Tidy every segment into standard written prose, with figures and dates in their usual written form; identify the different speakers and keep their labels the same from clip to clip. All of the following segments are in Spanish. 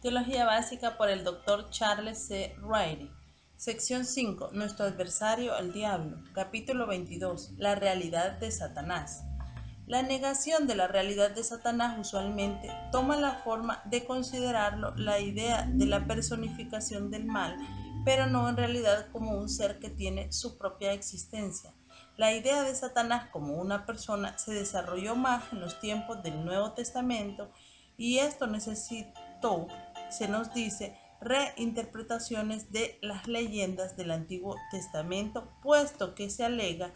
Speaker 1: Teología básica por el Dr. Charles C. Riley. Sección 5. Nuestro adversario, el diablo. Capítulo 22. La realidad de Satanás. La negación de la realidad de Satanás usualmente toma la forma de considerarlo la idea de la personificación del mal, pero no en realidad como un ser que tiene su propia existencia. La idea de Satanás como una persona se desarrolló más en los tiempos del Nuevo Testamento y esto necesitó, se nos dice, reinterpretaciones de las leyendas del Antiguo Testamento, puesto que se alega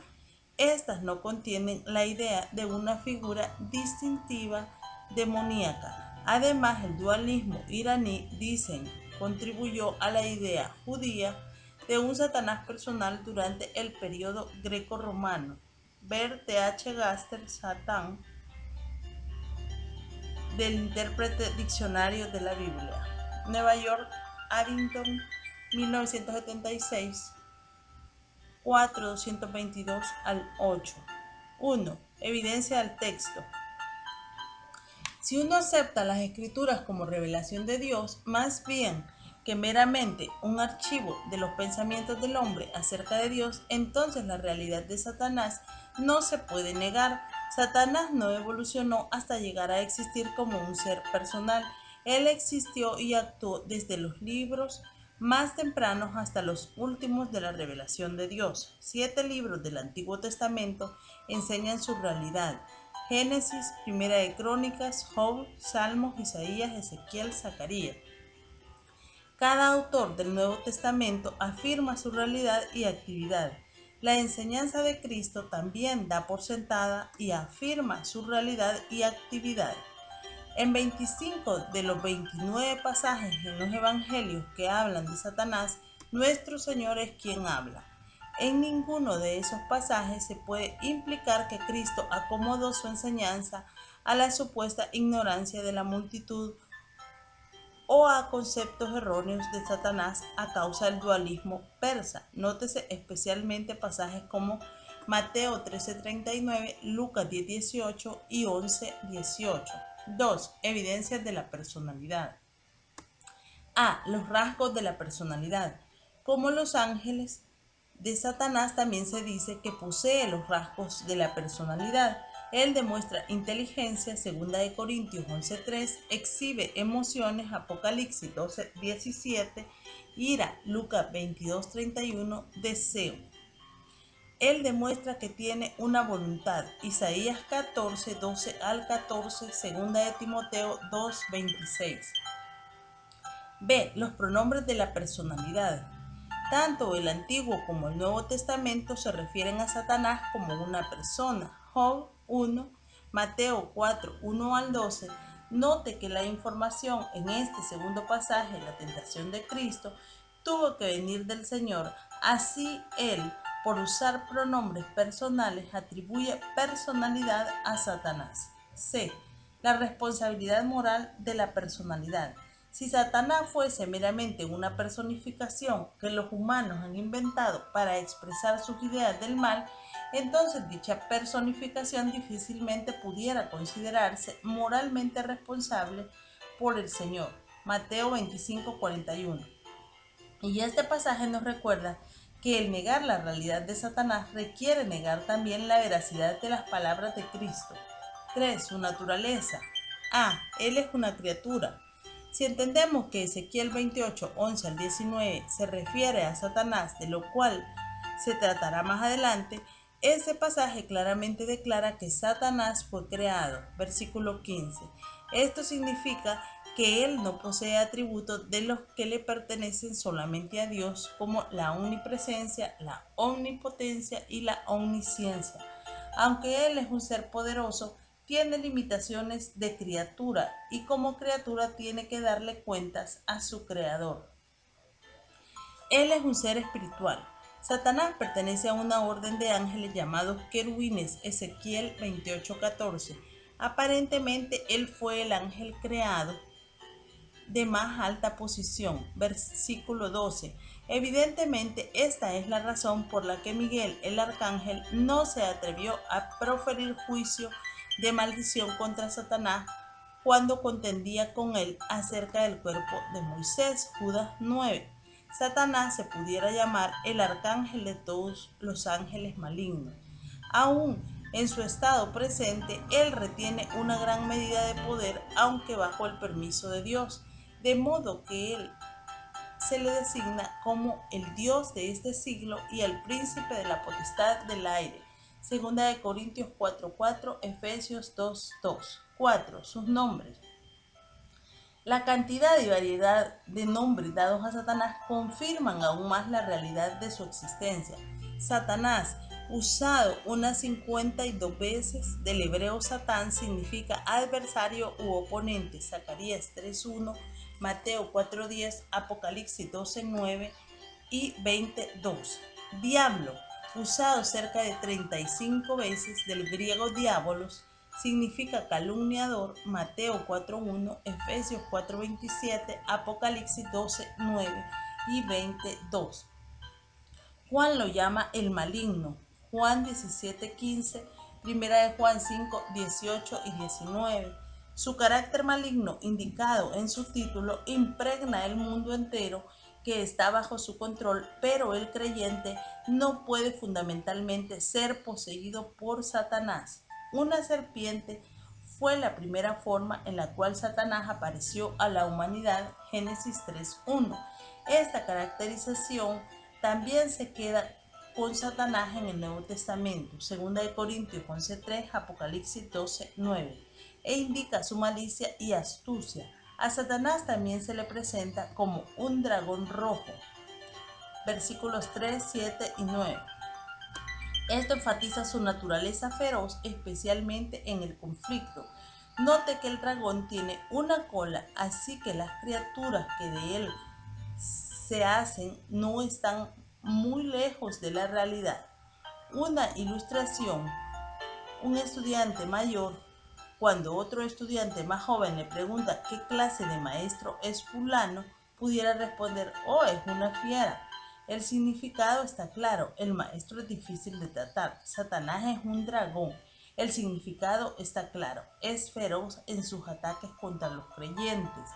Speaker 1: estas no contienen la idea de una figura distintiva demoníaca. Además, el dualismo iraní, dicen, contribuyó a la idea judía de un Satanás personal durante el periodo greco-romano. Ver T.H. Gaster, Satán, del intérprete Diccionario de la Biblia. Nueva York, Addington, 1976. 4, 222 al 8. 1. Evidencia del texto. Si uno acepta las escrituras como revelación de Dios, más bien que meramente un archivo de los pensamientos del hombre acerca de Dios, entonces la realidad de Satanás no se puede negar. Satanás no evolucionó hasta llegar a existir como un ser personal. Él existió y actuó desde los libros más tempranos hasta los últimos de la revelación de Dios. 7 libros del Antiguo Testamento enseñan su realidad: Génesis, Primera de Crónicas, Job, Salmos, Isaías, Ezequiel, Zacarías. Cada autor del Nuevo Testamento afirma su realidad y actividad. La enseñanza de Cristo también da por sentada y afirma su realidad y actividad. En 25 de los 29 pasajes en los evangelios que hablan de Satanás, nuestro Señor es quien habla. En ninguno de esos pasajes se puede implicar que Cristo acomodó su enseñanza a la supuesta ignorancia de la multitud o a conceptos erróneos de Satanás a causa del dualismo persa. Nótese especialmente pasajes como Mateo 13:39, Lucas 10:18 y 11:18. 2. Evidencias de la personalidad. A. Los rasgos de la personalidad. Como los ángeles de Satanás, también se dice que posee los rasgos de la personalidad. Él demuestra inteligencia, 2 de Corintios 11:3, exhibe emociones, Apocalipsis 12:17, ira, Lucas 22:31, deseo. Él demuestra que tiene una voluntad, Isaías 14:12 al 14, 2 de Timoteo 2:26. B. Los pronombres de la personalidad. Tanto el Antiguo como el Nuevo Testamento se refieren a Satanás como una persona. Job 1, Mateo 4, 1 al 12. Note que la información en este segundo pasaje, la tentación de Cristo, tuvo que venir del Señor. Así Él, por usar pronombres personales, atribuye personalidad a Satanás. C. La responsabilidad moral de la personalidad. Si Satanás fuese meramente una personificación que los humanos han inventado para expresar sus ideas del mal, entonces dicha personificación difícilmente pudiera considerarse moralmente responsable por el Señor. Mateo 25:41. Y este pasaje nos recuerda que el negar la realidad de Satanás requiere negar también la veracidad de las palabras de Cristo. 3. Su naturaleza. A. Él es una criatura. Si entendemos que Ezequiel 28, 11 al 19 se refiere a Satanás, de lo cual se tratará más adelante, ese pasaje claramente declara que Satanás fue creado. Versículo 15. Esto significa que él no posee atributos de los que le pertenecen solamente a Dios, como la omnipresencia, la omnipotencia y la omnisciencia. Aunque él es un ser poderoso, tiene limitaciones de criatura y como criatura tiene que darle cuentas a su creador. Él es un ser espiritual. Satanás pertenece a una orden de ángeles llamados querubines, Ezequiel 28:14. Aparentemente él fue el ángel creado de más alta posición. Versículo 12. Evidentemente esta es la razón por la que Miguel, el arcángel, no se atrevió a proferir juicio de maldición contra Satanás cuando contendía con él acerca del cuerpo de Moisés. Judas 9. Satanás se pudiera llamar el arcángel de todos los ángeles malignos. Aún en su estado presente, él retiene una gran medida de poder, aunque bajo el permiso de Dios, de modo que él se le designa como el Dios de este siglo y el príncipe de la potestad del aire. Segunda de Corintios 4:4, Efesios 2:2. 4. Sus nombres. La cantidad y variedad de nombres dados a Satanás confirman aún más la realidad de su existencia. Satanás, usado unas 52 veces, del hebreo Satán significa adversario u oponente. Zacarías 3:1, Mateo 4:10, Apocalipsis 12:9 y 20:2. Diablo, usado cerca de 35 veces, del griego diabolos, significa calumniador. Mateo 4:1, Efesios 4:27, Apocalipsis 12:9 y 20:2. Juan lo llama el maligno. Juan 17:15, Primera de Juan 5:18 y 19. Su carácter maligno, indicado en su título, impregna el mundo entero que está bajo su control, pero el creyente no puede fundamentalmente ser poseído por Satanás. Una serpiente fue la primera forma en la cual Satanás apareció a la humanidad. Génesis 3:1. Esta caracterización también se queda con Satanás en el Nuevo Testamento, 2 de Corintios 11:3, Apocalipsis 12:9, e indica su malicia y astucia. A Satanás también se le presenta como un dragón rojo, versículos 3, 7 y 9. Esto enfatiza su naturaleza feroz, especialmente en el conflicto. Note que el dragón tiene una cola, así que las criaturas que de él se hacen no están muy lejos de la realidad. Una ilustración: un estudiante mayor, cuando otro estudiante más joven le pregunta qué clase de maestro es fulano, pudiera responder: oh, es una fiera. El significado está claro: el maestro es difícil de tratar. Satanás es un dragón. El significado está claro: es feroz en sus ataques contra los creyentes.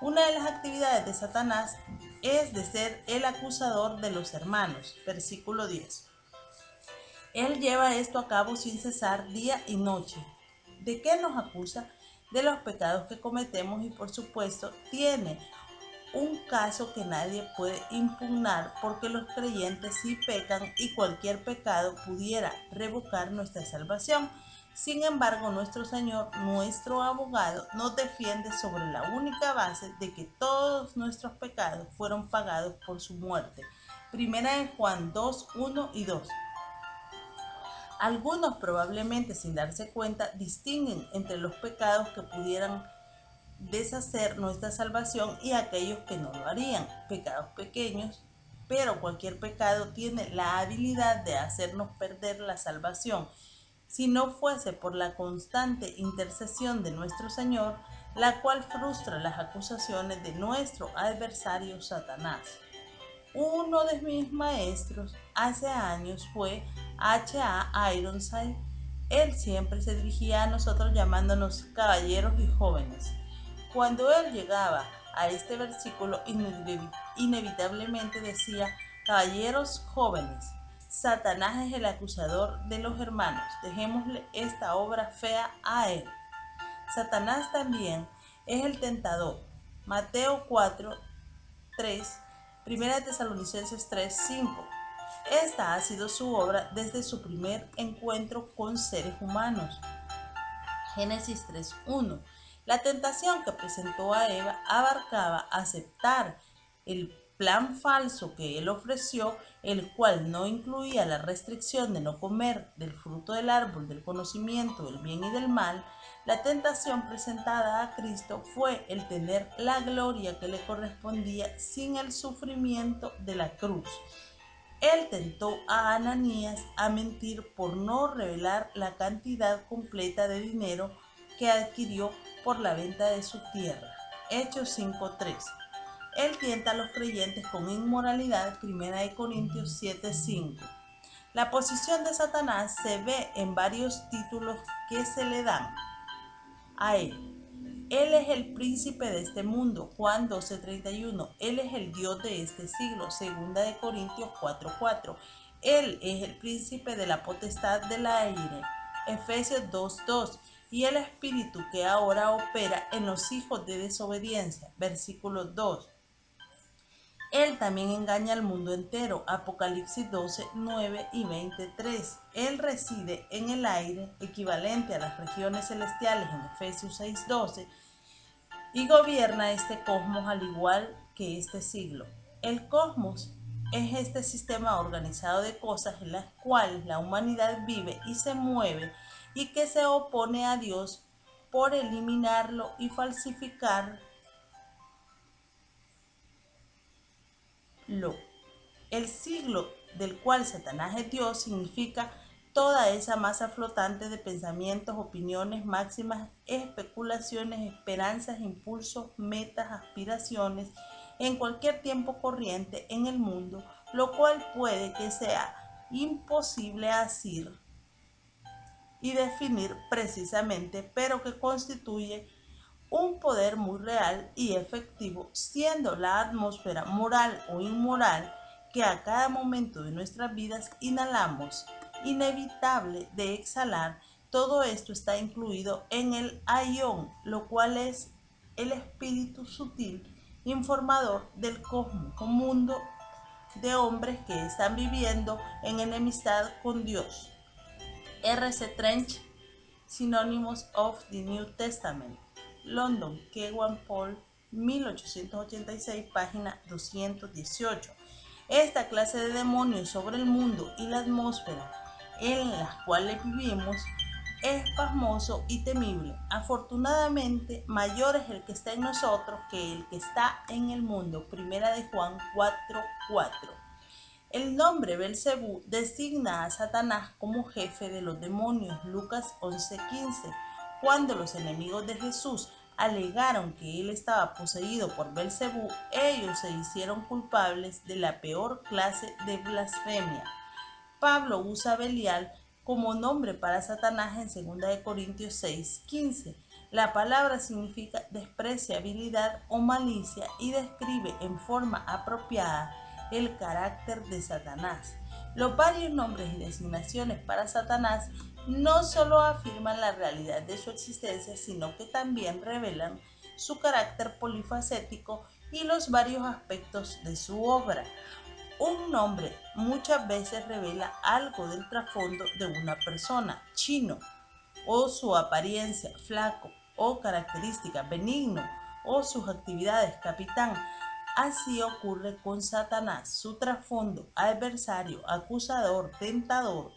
Speaker 1: Una de las actividades de Satanás es de ser el acusador de los hermanos. Versículo 10. Él lleva esto a cabo sin cesar día y noche. ¿De qué nos acusa? De los pecados que cometemos, y por supuesto tiene un caso que nadie puede impugnar, porque los creyentes sí pecan y cualquier pecado pudiera revocar nuestra salvación. Sin embargo, nuestro Señor, nuestro abogado, nos defiende sobre la única base de que todos nuestros pecados fueron pagados por su muerte. Primera de Juan 2, 1 y 2. Algunos, probablemente sin darse cuenta, distinguen entre los pecados que pudieran deshacer nuestra salvación y aquellos que no lo harían. Pecados pequeños, pero cualquier pecado tiene la habilidad de hacernos perder la salvación. Si no fuese por la constante intercesión de nuestro Señor, la cual frustra las acusaciones de nuestro adversario Satanás. Uno de mis maestros hace años fue H.A. Ironside. Él siempre se dirigía a nosotros llamándonos caballeros y jóvenes. Cuando él llegaba a este versículo, inevitablemente decía: caballeros jóvenes, Satanás es el acusador de los hermanos, dejémosle esta obra fea a él. Satanás también es el tentador. Mateo 4:3, Primera de Tesalonicenses 3:5. Esta ha sido su obra desde su primer encuentro con seres humanos. Génesis 3:1. La tentación que presentó a Eva abarcaba aceptar el plan falso que él ofreció, el cual no incluía la restricción de no comer del fruto del árbol del conocimiento del bien y del mal. La tentación presentada a Cristo fue el tener la gloria que le correspondía sin el sufrimiento de la cruz. Él tentó a Ananías a mentir por no revelar la cantidad completa de dinero que adquirió por la venta de su tierra. Hechos 5:3. Él tienta a los creyentes con inmoralidad. 1 Corintios 7:5. La posición de Satanás se ve en varios títulos que se le dan a él. Él es el príncipe de este mundo. Juan 12:31. Él es el Dios de este siglo. Segunda de Corintios 4:4. Él es el príncipe de la potestad del aire. Efesios 2:2. Y el espíritu que ahora opera en los hijos de desobediencia. Versículo 2. Él también engaña al mundo entero. Apocalipsis 12:9 y 23. Él reside en el aire, equivalente a las regiones celestiales en Efesios 6:12, y gobierna este cosmos al igual que este siglo. El cosmos es este sistema organizado de cosas en las cuales la humanidad vive y se mueve y que se opone a Dios por eliminarlo y falsificarlo. El siglo del cual Satanás es Dios significa toda esa masa flotante de pensamientos, opiniones, máximas, especulaciones, esperanzas, impulsos, metas, aspiraciones, en cualquier tiempo corriente en el mundo, lo cual puede que sea imposible asir y definir precisamente, pero que constituye un poder muy real y efectivo, siendo la atmósfera moral o inmoral que a cada momento de nuestras vidas inhalamos, inevitable de exhalar. Todo esto está incluido en el aión, lo cual es el espíritu sutil informador del cosmos, un mundo de hombres que están viviendo en enemistad con Dios. R.C. Trench, Synonyms of the New Testament. London, Kewan Paul, 1886, página 218. Esta clase de demonios sobre el mundo y la atmósfera en las cuales vivimos es pasmoso y temible. Afortunadamente, mayor es el que está en nosotros que el que está en el mundo. Primera de Juan 4:4. El nombre Belcebú designa a Satanás como jefe de los demonios. Lucas 11:15. Cuando los enemigos de Jesús alegaron que él estaba poseído por Belcebú, ellos se hicieron culpables de la peor clase de blasfemia. Pablo usa Belial como nombre para Satanás en 2 Corintios 6:15. La palabra significa despreciabilidad o malicia y describe en forma apropiada el carácter de Satanás. Los varios nombres y designaciones para Satanás no solo afirman la realidad de su existencia, sino que también revelan su carácter polifacético y los varios aspectos de su obra. Un nombre muchas veces revela algo del trasfondo de una persona, chino, o su apariencia, flaco, o características, benigno, o sus actividades, capitán. Así ocurre con Satanás, su trasfondo, adversario, acusador, tentador,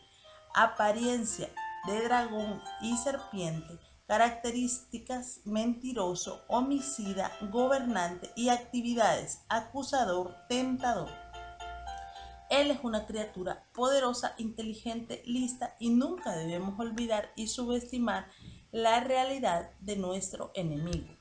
Speaker 1: apariencia de dragón y serpiente, características, mentiroso, homicida, gobernante y actividades, acusador, tentador. Él es una criatura poderosa, inteligente, lista y nunca debemos olvidar y subestimar la realidad de nuestro enemigo.